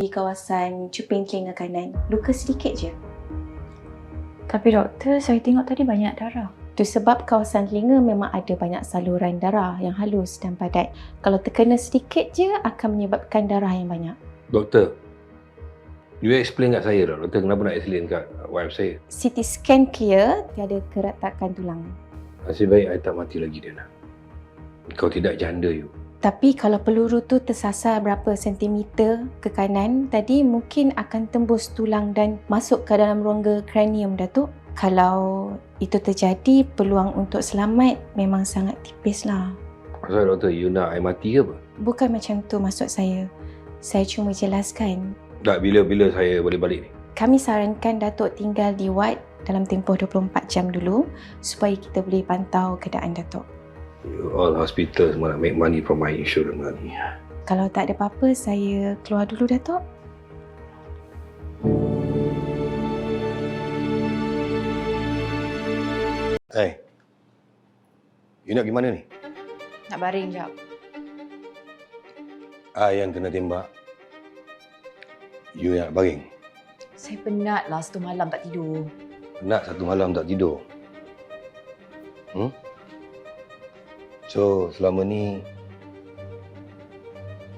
di kawasan cuping telinga kanan. Luka sedikit je. Tapi doktor, saya tengok tadi banyak darah. Itu sebab kawasan telinga memang ada banyak saluran darah yang halus dan padat. Kalau terkena sedikit je akan menyebabkan darah yang banyak. Doktor, you explain kat saya dah. Doktor, kenapa nak explain kat wife saya? CT scan clear, tiada keretakan tulang. Nasib baik I tak mati lagi dia nak. Kau tidak janda you. Tapi kalau peluru tu tersasar berapa sentimeter ke kanan, tadi mungkin akan tembus tulang dan masuk ke dalam rongga kranium, Datuk. Kalau itu terjadi, peluang untuk selamat memang sangat tipis lah. Pasal doktor, you nak I mati ke apa? Bukan macam tu maksud saya. Saya cuma jelaskan. Tak, bila saya boleh balik ni? Kami sarankan Datuk tinggal di ward dalam tempoh 24 jam dulu supaya kita boleh pantau keadaan Datuk. You all hospital semua nak make money from my insurance money. Kalau tak ada apa-apa, saya keluar dulu, Datuk. Hey, you nak pergi mana ni? Nak baring jap. I yang kena tembak. You yang nak baring. Saya penat lah satu malam tak tidur. Penat satu malam tak tidur. So, selama ni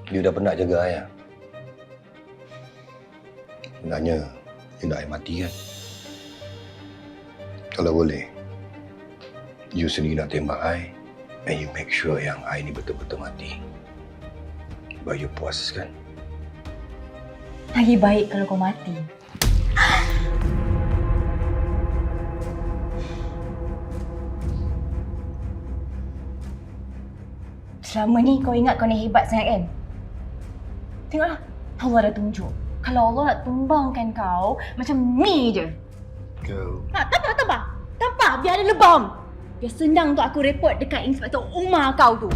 you dah penat jaga I lah. Sebenarnya, you nak I mati kan? Kalau boleh, you sendiri nak tembak I and you make sure yang I ni betul-betul mati. Baru you puas kan? Lagi baik kalau kau mati. Selama ni kau ingat kau ni hebat sangat kan? Tengoklah, Allah dah tunjuk. Kalau Allah nak tumbangkan kau, macam ni je. Kau... Tampak, biar ada lebam. Biar senang untuk aku report dekat Inspektor Umar kau tu.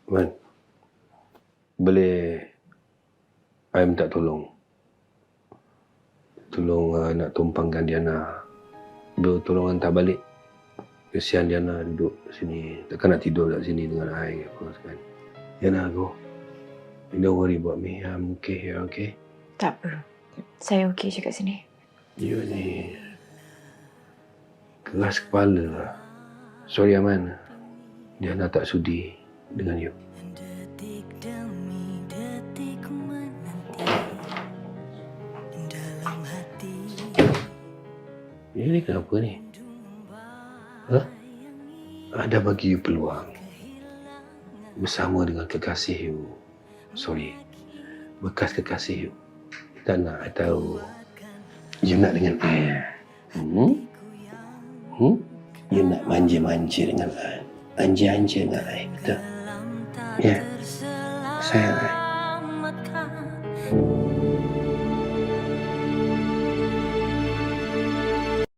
Man, boleh I minta tolong? Tolong nak tumpangkan Diana. Tolong hantar balik. Kesian Diana duduk sini. Takkan nak tidur kat sini dengan I apa kan. Diana, go. Don't worry about me. I'm okay here, okay? Tak perlu. Saya okey je kat sini. You ni keras kepala. Sorry Aman. Diana tak sudi dengan you. Ini kenapa ni? Ada bagi you peluang bersama dengan kekasih you. Sorry, bekas kekasih you. Tak nak I tahu you nak dengan I. You nak manja-manja dengan I. Anja-anja dengan I, betul? Ya, sayang I.